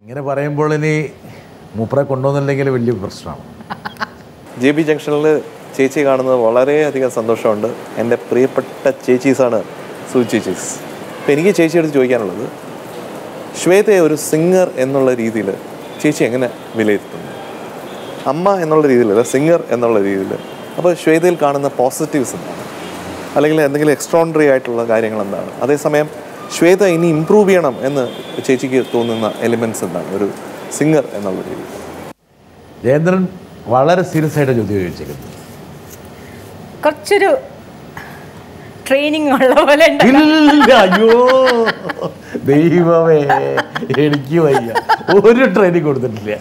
ഇങ്ങനെ പറയുമ്പോൾ ഇനി മൂപ്പറെ കൊണ്ടുവന്നില്ലെങ്കിൽ വലിയ പ്രശ്നമാണ്. JB ജംഗ്ഷനിൽ ചേച്ചി കാണുന്നത് വളരെയധികം സന്തോഷമുണ്ട്. എൻ്റെ പ്രിയപ്പെട്ട ചേച്ചീസാണ് സൂചി ചേച്ചീസ്. അപ്പോൾ എനിക്ക് ചേച്ചിയെടുത്ത് ചോദിക്കാനുള്ളത്, ശ്വേതയെ ഒരു സിംഗർ എന്നുള്ള രീതിയിൽ ചേച്ചി എങ്ങനെ വിലയിരുത്തുന്നു? അമ്മ എന്നുള്ള രീതിയിലല്ല, സിംഗർ എന്നുള്ള രീതിയിൽ. അപ്പോൾ ശ്വേതയിൽ കാണുന്ന പോസിറ്റീവ്സ് എന്താണ്, അല്ലെങ്കിൽ എന്തെങ്കിലും എക്സ്ട്രോണറി ആയിട്ടുള്ള കാര്യങ്ങൾ എന്താണ്? അതേസമയം ശ്വേത ഇനി ഇമ്പ്രൂവ് ചെയ്യണം എന്ന് ചേച്ചിക്ക് തോന്നുന്ന എലിമെൻറ്റ്സ് എന്താണ് ഒരു സിംഗർ എന്നുള്ള രീതിയിൽ? ജയേന്ദ്രൻ വളരെ സീരിയസ് ആയിട്ട് ചോദ്യം ചോദിച്ചേക്കുന്നത്. കുറച്ചൊരു ട്രെയിനിങ് ഉള്ള പോലെ. അയ്യോ ദൈവമേ, എനിക്ക് വയ്യ, ഒരു ട്രെയിനിങ് കൊടുത്തിട്ടില്ല.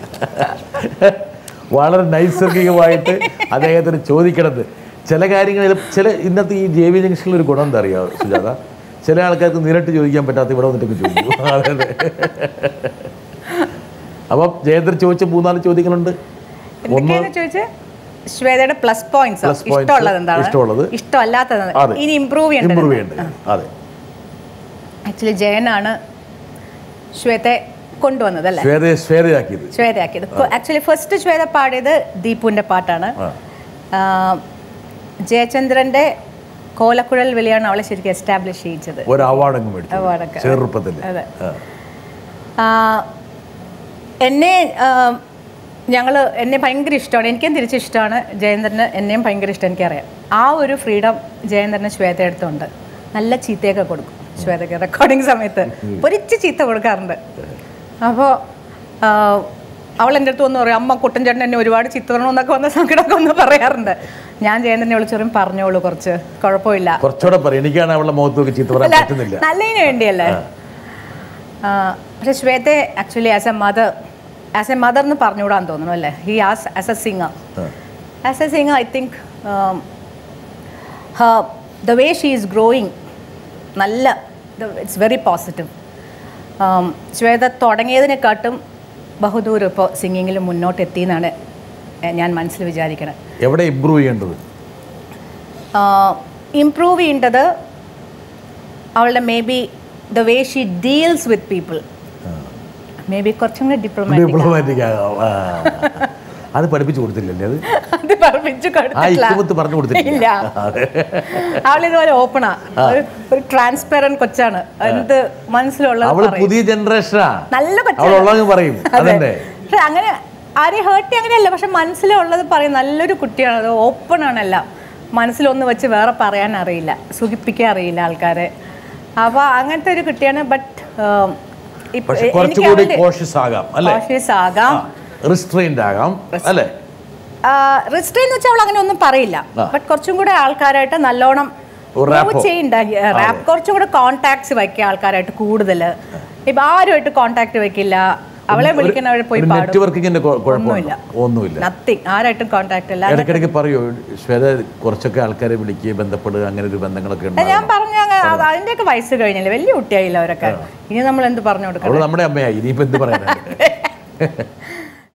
വളരെ നൈസർഗികമായിട്ട് അദ്ദേഹത്തിന് ചോദിക്കണത് ചില കാര്യങ്ങളിൽ. ഇന്നത്തെ ഈ JB ജംഗ്ഷനിൽ ഒരു ഗുണം എന്താ അറിയാമോ സുജാത? ചില ആൾക്കാർക്ക് നേരിട്ട് ചോദിക്കാൻ പറ്റാത്ത ഇവിടെ വന്നിട്ടൊക്കെ ചോദിക്കും. അതെ. അപ്പം ജയേന്ദ്രൻ ചോദിച്ച 3-4 ചോദ്യങ്ങളുണ്ട്. ഒന്ന് ശ്വേതയുടെ പ്ലസ് പോയിന്റ്സ്, ഇഷ്ടമുള്ളത് എന്താണ്, ഇഷ്ടമല്ലാത്തത്, ഇനി ഇമ്പ്രൂവ് ചെയ്യേണ്ടത്. അതെ, ആക്ച്വലി ജയനാണ് ശ്വേതയെ കൊണ്ടുവന്നത് അല്ലേ, ശ്വേതയാക്കിയത്. ആക്ച്വലി ഫസ്റ്റ് ശ്വേത പാടിയത് ദീപുവിന്റെ പാട്ടാണ്. ജയചന്ദ്രന്റെ കോലക്കുഴൽ വിളിയാണ് അവളെ ശരിക്കും എസ്റ്റാബ്ലിഷ് ചെയ്യിച്ചത്. ഒരു അവാർഡൊക്കെ ചെറുപ്പത്തിൽ. അതെ. എന്നെ ഭയങ്കര ഇഷ്ടമാണ്, എനിക്കും തിരിച്ചിഷ്ടമാണ്. ജയേന്ദ്രന് എന്നെയും ഭയങ്കര ഇഷ്ടം, എനിക്കറിയാം. ആ ഒരു ഫ്രീഡം ജയേന്ദ്രന് ശ്വേത എടുത്തുണ്ട്. നല്ല ചീത്തയൊക്കെ കൊടുക്കും ശ്വേതയ്ക്ക് റെക്കോർഡിങ് സമയത്ത്, ഒരിച്ച് ചീത്ത കൊടുക്കാറുണ്ട്. അപ്പോൾ അവൾ എൻ്റെ അടുത്ത് ഒന്ന് പറയും, അമ്മ കുട്ടൻചേട്ടൻ എന്നെ ഒരുപാട് ചീത്ത പറയണമെന്നൊക്കെ വന്ന സങ്കടമൊക്കെ ഒന്ന് പറയാറുണ്ട്. ഞാൻ ജയേന്ദ്രനെ വിളിച്ചോറും പറഞ്ഞോളൂ, കുറച്ച് കുഴപ്പമില്ല, കുറച്ചുകൂടെ പറയും, എനിക്കാണ് അവളുടെ മുഖത്തൊക്കെ ചീത്ത പറയാൻ പറ്റുന്നില്ല, നല്ലതിന് വേണ്ടിയല്ലേ. പക്ഷെ ശ്വേതയെ ആക്ച്വലി ആസ് എ മദർ എന്ന് പറഞ്ഞുകൂടാന്ന് തോന്നുന്നു അല്ലേ. He as A singer I think the way she is growing നല്ല, ഇറ്റ്സ് വെരി പോസിറ്റീവ്. ശ്വേത തുടങ്ങിയതിനെക്കാട്ടും ബഹുദൂരം ഇപ്പോൾ സിംഗിങ്ങിൽ മുന്നോട്ടെത്തി എന്നാണ് ഞാൻ മനസ്സിൽ വിചാരിക്കണത്. എവിടെ ഇമ്പ്രൂവ് ചെയ്യേണ്ടത്? ഇമ്പ്രൂവ് ചെയ്യേണ്ടത് അവളുടെ may be the way she deals with people, may be കുറച്ചും കൂടി ഡിപ്ലോമാറ്റിക് ആകാം. അത് പഠിപ്പിച്ചു കൊടുത്തില്ലല്ലേ? അത് പറഞ്ഞു കൊടുത്തില്ല. അവളിതുപോലെ ഓപ്പണാ, ഒരു ട്രാൻസ്പെറന്റ് കൊച്ചാണ്. എന്ത് മനസ്സിലുള്ളത് പുതിയ ജനറേഷനാ, നല്ല പറയും. പക്ഷെ അങ്ങനെ ആരെയും ഹേർട്ടി അങ്ങനെയല്ല, പക്ഷെ മനസ്സിലുള്ളത് പറയും. നല്ലൊരു കുട്ടിയാണ്, അത് ഓപ്പൺ ആണല്ല. മനസ്സിലൊന്ന് വെച്ച് വേറെ പറയാൻ അറിയില്ല, സുഖിപ്പിക്കാൻ അറിയില്ല ആൾക്കാരെ. അപ്പോൾ അങ്ങനത്തെ ഒരു കുട്ടിയാണ്. ബട്ട് റിസ്ട്രെയിൻ വെച്ചാൽ അവൾ അങ്ങനെ ഒന്നും പറയില്ല. ബട്ട് കുറച്ചും കൂടെ ആൾക്കാരായിട്ട് നല്ലോണം റാപ്പ്, കുറച്ചും കൂടെ കോണ്ടാക്ട്സ് വയ്ക്കുക ആൾക്കാരായിട്ട് കൂടുതൽ. ഇപ്പൊ ആരുമായിട്ട് കോണ്ടാക്ട് വെക്കില്ല, അവളെ വിളിക്കുന്നവരെ പോയി ഒന്നുമില്ല, നത്തിങ്, ആരായിട്ടും കോണ്ടാക്ട് ഇല്ല. ഇടയ്ക്കിടയ്ക്ക് പറയൂ ശ്വേത, കുറച്ചൊക്കെ ആൾക്കാരെ വിളിക്കുക, ബന്ധപ്പെടുക, അങ്ങനെ ഒരു ബന്ധങ്ങളൊക്കെ ഉണ്ട്. ഞാൻ പറഞ്ഞു അതിന്റെയൊക്കെ വയസ്സ് കഴിഞ്ഞില്ലേ, വലിയ കുട്ടിയായില്ല അവരൊക്കെ. ഇനി നമ്മൾ എന്ത് പറഞ്ഞു കൊടുക്കണം? നമ്മുടെ അമ്മയായി, ഇനിയിപ്പോ എന്ത് പറയാനാണ്?